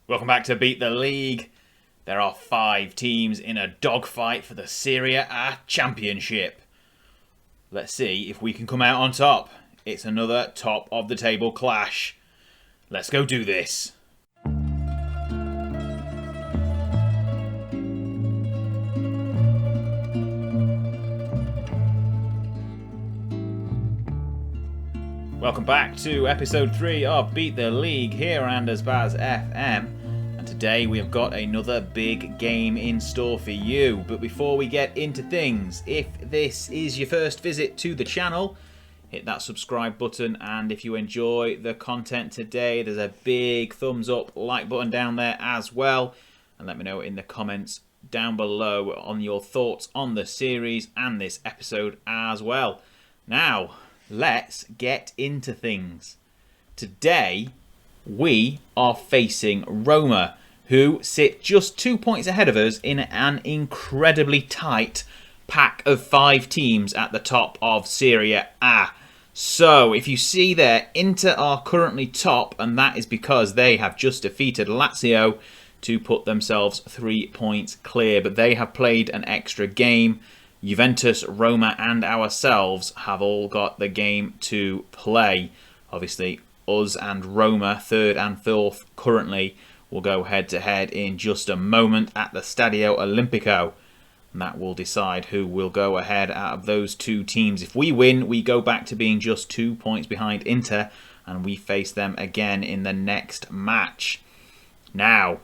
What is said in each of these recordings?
Welcome back to Beat the League. There are 5 teams in a dogfight for the Serie A championship. Let's see if we can come out on top. It's another top of the table clash. Let's go do this. Welcome back to episode 3 of Beat the League here on Anderzbaz FM. And today we have got another big game in store for you. But before we get into things, if this is your first visit to the channel, hit that subscribe button. And if you enjoy the content today, there's a big thumbs up, like button down there as well. And let me know in the comments down below on your thoughts on the series and this episode as well. Now, let's get into things. Today, we are facing Roma, who sit just 2 points ahead of us in an incredibly tight pack of 5 teams at the top of Serie A. So, if you see there, Inter are currently top, and that is because they have just defeated Lazio to put themselves 3 points clear. But they have played an extra game. Juventus, Roma and ourselves have all got the game to play. Obviously, us and Roma, 3rd and 4th currently, will go head to head in just a moment at the Stadio Olimpico. And that will decide who will go ahead out of those 2 teams. If we win, we go back to being just 2 points behind Inter, and we face them again in the next match. Now,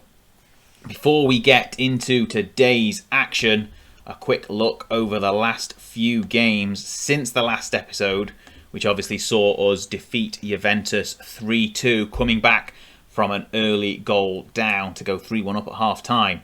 before we get into today's action, a quick look over the last few games since the last episode, which obviously saw us defeat Juventus 3-2, coming back from an early goal down to go 3-1 up at half-time.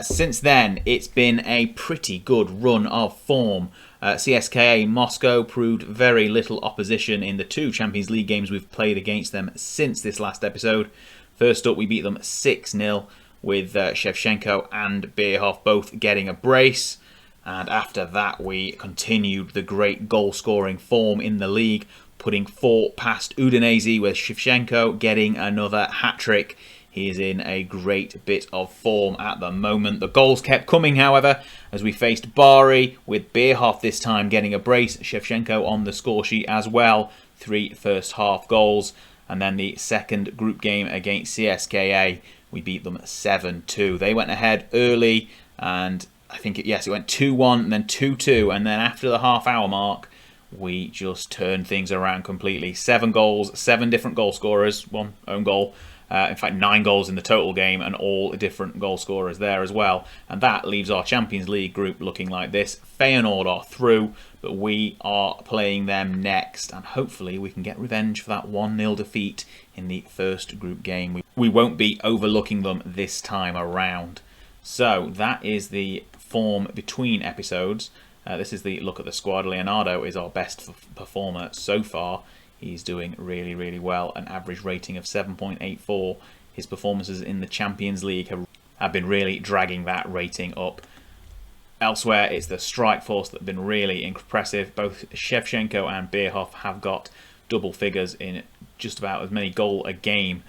Since then, it's been a pretty good run of form. CSKA Moscow proved very little opposition in the 2 Champions League games we've played against them since this last episode. First up, we beat them 6-0. with Shevchenko and Bierhoff both getting a brace. And after that, we continued the great goal-scoring form in the league, putting 4 past Udinese, with Shevchenko getting another hat-trick. He is in a great bit of form at the moment. The goals kept coming, however, as we faced Bari, with Bierhoff this time getting a brace. Shevchenko on the score sheet as well. 3 first-half goals. And then the second group game against CSKA, we beat them 7-2. They went ahead early, and I think, it went 2-1 and then 2-2. And then after the half-hour mark, we just turned things around completely. 7 goals, 7 different goal scorers, 1 own goal. In fact, 9 goals in the total game, and all different goal scorers there as well. And that leaves our Champions League group looking like this. Feyenoord are through, but we are playing them next. And hopefully we can get revenge for that 1-0 defeat in the first group game. We won't be overlooking them this time around. So that is the form between episodes. This is the look at the squad. Leonardo is our best performer so far. He's doing really, really well. An average rating of 7.84. His performances in the Champions League have been really dragging that rating up. Elsewhere, it's the strike force that have been really impressive. Both Shevchenko and Bierhoff have got double figures in just about as many goals a game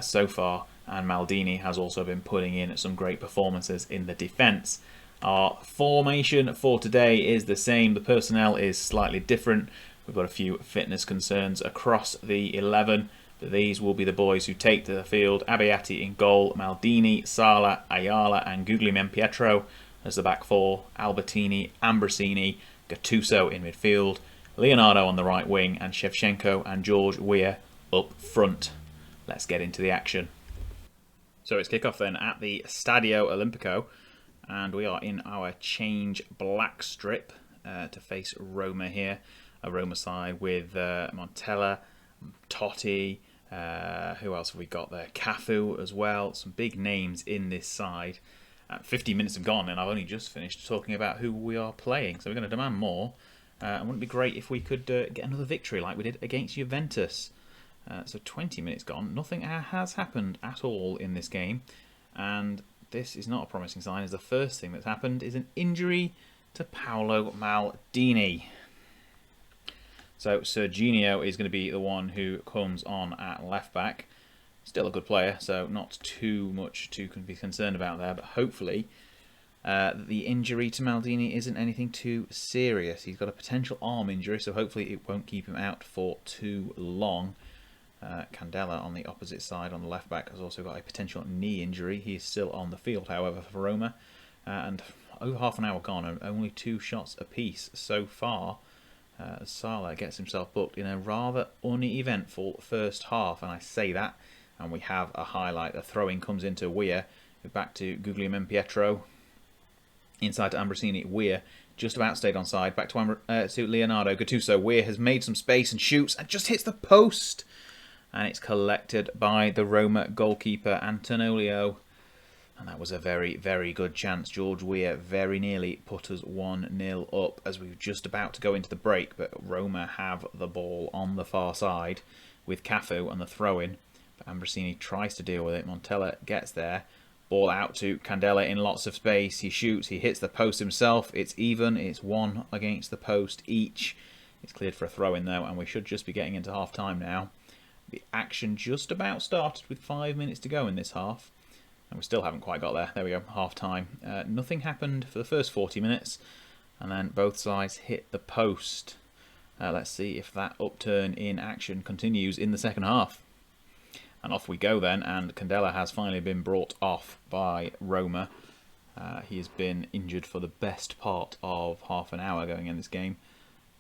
so far. And Maldini has also been putting in some great performances in the defence. Our formation for today is the same. The personnel is slightly different. We've got a few fitness concerns across the 11, but these will be the boys who take to the field. Abbiati in goal, Maldini, Sala, Ayala and Guglielmin as the back 4, Albertini, Ambrosini, Gattuso in midfield, Leonardo on the right wing, and Shevchenko and George Weah up front. Let's get into the action. So it's kickoff then at the Stadio Olimpico, and we are in our change black strip to face Roma here. A Roma side with Montella, Totti, who else have we got there? Cafu as well. Some big names in this side. 50 minutes have gone and I've only just finished talking about who we are playing. So we're going to demand more. And wouldn't it be great if we could get another victory like we did against Juventus? So 20 minutes gone. Nothing has happened at all in this game. And this is not a promising sign, as the first thing that's happened is an injury to Paolo Maldini. So Serginho is going to be the one who comes on at left back. Still a good player, so not too much to be concerned about there, but hopefully the injury to Maldini isn't anything too serious. He's got a potential arm injury, so hopefully it won't keep him out for too long. Candela on the opposite side, on the left back, has also got a potential knee injury. He is still on the field, however, for Roma. And over half an hour gone, and only 2 shots apiece so far. Salah gets himself booked in a rather uneventful first half, and I say that, and we have a highlight. The throw-in comes into Weir, back to Guglielmo Pietro, inside to Ambrosini. Weir just about stayed on side, back to Leonardo Gattuso. Weir has made some space and shoots, and just hits the post, and it's collected by the Roma goalkeeper, Antonio. And that was a very, very good chance. George Weir very nearly put us 1-0 up as we were just about to go into the break. But Roma have the ball on the far side with Cafu and the throw-in. But Ambrosini tries to deal with it. Montella gets there. Ball out to Candela in lots of space. He shoots. He hits the post himself. It's even. It's 1 against the post each. It's cleared for a throw-in though. And we should just be getting into half-time now. The action just about started with 5 minutes to go in this half. And we still haven't quite got there. There we go, half-time. Nothing happened for the first 40 minutes. And then both sides hit the post. Let's see if that upturn in action continues in the second half. And off we go then. And Candela has finally been brought off by Roma. He has been injured for the best part of half an hour going in this game.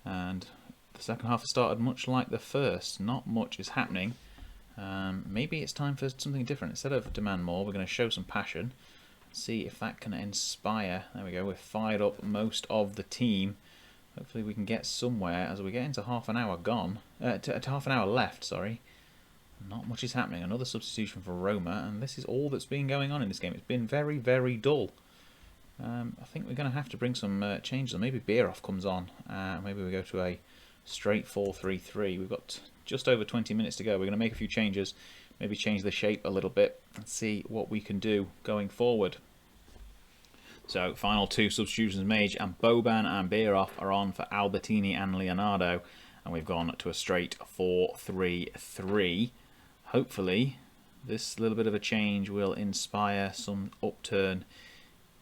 And the second half has started much like the first. Not much is happening. Maybe it's time for something different. Instead of demand more, we're going to show some passion. See if that can inspire. There we go. We've fired up most of the team. Hopefully we can get somewhere as we get into half an hour gone. To half an hour left, sorry. Not much is happening. Another substitution for Roma, and this is all that's been going on in this game. It's been very, very dull. I think we're going to have to bring some changes. Maybe Bierhoff comes on. Maybe we go to a straight 4-3-3. We've got just over 20 minutes to go. We're going to make a few changes, maybe change the shape a little bit and see what we can do going forward. So final 2 substitutions made, and Boban and Bierhoff are on for Albertini and Leonardo, and we've gone to a straight 4-3-3. Hopefully this little bit of a change will inspire some upturn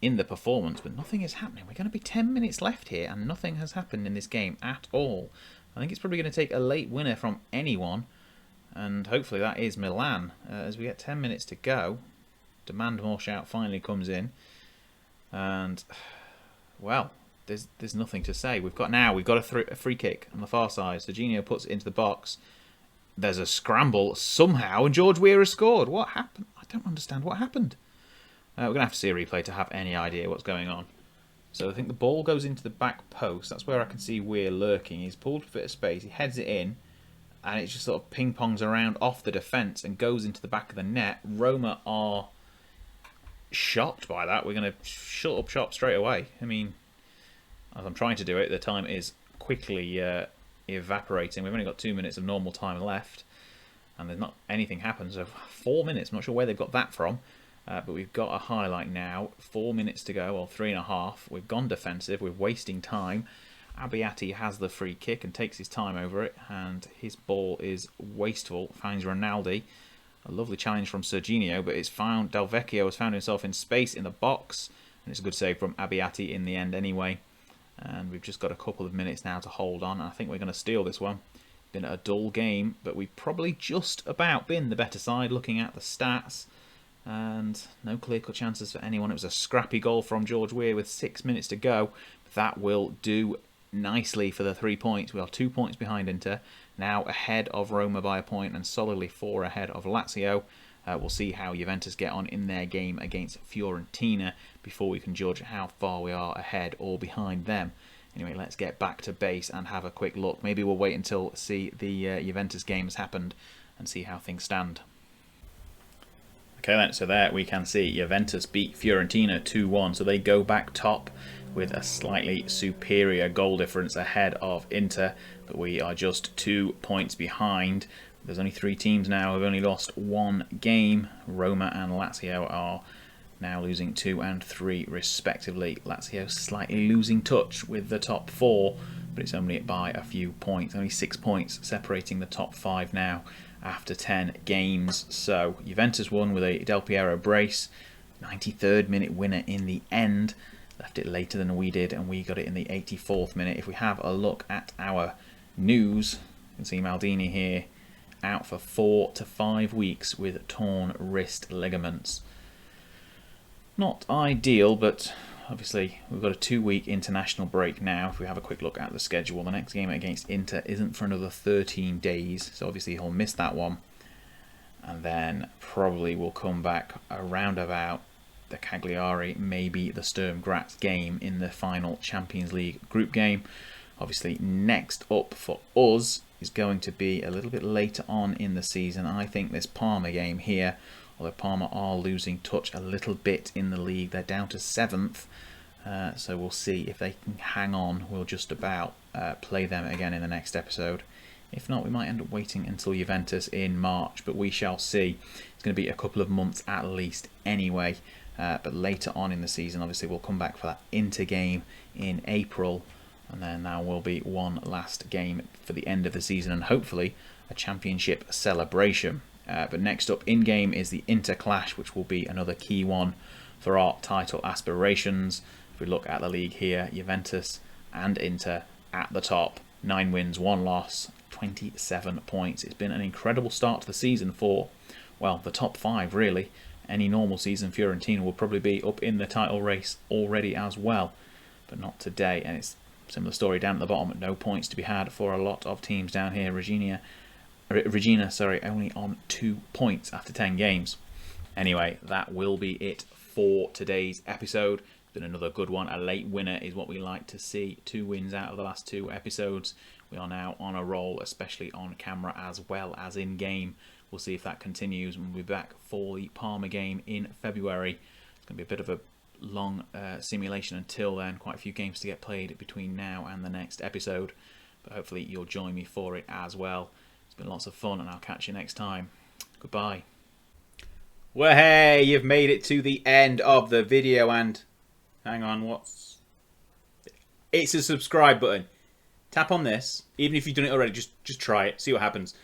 in the performance, but nothing is happening. We're going to be 10 minutes left here and nothing has happened in this game at all. I think it's probably going to take a late winner from anyone, and hopefully that is Milan. As we get 10 minutes to go, demand more shout finally comes in, and well, there's nothing to say. We've got a free kick on the far side. Serginho puts it into the box. There's a scramble somehow, and George Weir has scored. What happened? I don't understand what happened. We're going to have to see a replay to have any idea what's going on. So I think the ball goes into the back post. That's where I can see Weir lurking. He's pulled a bit of space. He heads it in. And it just sort of ping-pongs around off the defence and goes into the back of the net. Roma are shocked by that. We're going to shut up shop straight away. I mean, as I'm trying to do it, the time is quickly evaporating. We've only got 2 minutes of normal time left. And there's not anything happened. So 4 minutes. I'm not sure where they've got that from. But we've got a highlight now. 4 minutes to go, or 3.5. We've gone defensive. We're wasting time. Abbiati has the free kick and takes his time over it. And his ball is wasteful. Finds Ronaldi. A lovely challenge from Serginho, but it's found. Del Vecchio has found himself in space in the box. And it's a good save from Abbiati in the end anyway. And we've just got a couple of minutes now to hold on. I think we're going to steal this one. Been a dull game, but we've probably just about been the better side looking at the stats. And no clear-cut chances for anyone. It was a scrappy goal from George Weir with 6 minutes to go. That will do nicely for the 3 points. We are 2 points behind Inter, now ahead of Roma by a point and solidly 4 ahead of Lazio. We'll see how Juventus get on in their game against Fiorentina before we can judge how far we are ahead or behind them. Anyway, let's get back to base and have a quick look. Maybe we'll wait until see the Juventus game has happened and see how things stand. Okay then, so there we can see Juventus beat Fiorentina 2-1, so they go back top with a slightly superior goal difference ahead of Inter, but we are just 2 points behind. There's only 3 teams now who've only lost 1 game. Roma and Lazio are now losing 2 and 3 respectively. Lazio slightly losing touch with the top 4, but it's only by a few points, only 6 points separating the top 5 now. after 10 games. So Juventus won with a Del Piero brace, 93rd minute winner in the end. Left it later than we did, and we got it in the 84th minute. If we have a look at our news, you can see Maldini here out for 4 to 5 weeks with torn wrist ligaments. Not ideal, but obviously we've got a 2-week international break now. If we have a quick look at the schedule, the next game against Inter isn't for another 13 days, so obviously he'll miss that one. And then probably we'll come back around about the Cagliari, maybe the Sturm Graz game in the final Champions League group game. Obviously next up for us is going to be a little bit later on in the season. I think this Parma game here, although Parma are losing touch a little bit in the league. They're down to 7th, so we'll see if they can hang on. We'll just about play them again in the next episode. If not, we might end up waiting until Juventus in March, but we shall see. It's going to be a couple of months at least anyway. But later on in the season, obviously, we'll come back for that Inter game in April. And then there will be one last game for the end of the season and hopefully a championship celebration. But next up in game is the Inter clash, which will be another key one for our title aspirations. If we look at the league here, Juventus and Inter at the top. 9 wins, 1 loss, 27 points. It's been an incredible start to the season for, well, the top 5 really. Any normal season, Fiorentina will probably be up in the title race already as well, but not today. And it's a similar story down at the bottom. No points to be had for a lot of teams down here. Regina, only on 2 points after 10 games. Anyway, that will be it for today's episode. It's been another good one. A late winner is what we like to see. 2 wins out of the last 2 episodes. We are now on a roll, especially on camera as well as in game. We'll see if that continues, and we'll be back for the Parma game in February. It's going to be a bit of a long simulation until then. Quite a few games to get played between now and the next episode, but hopefully you'll join me for it as well. It's been lots of fun, and I'll catch you next time. Goodbye. Well, hey, you've made it to the end of the video, and hang on, it's a subscribe button. Tap on this. Even if you've done it already, just try it, see what happens.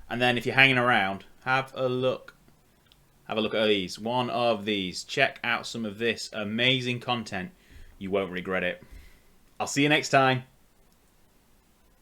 And then if you're hanging around, have a look at these. One of these. Check out some of this amazing content. You won't regret it. I'll see you next time.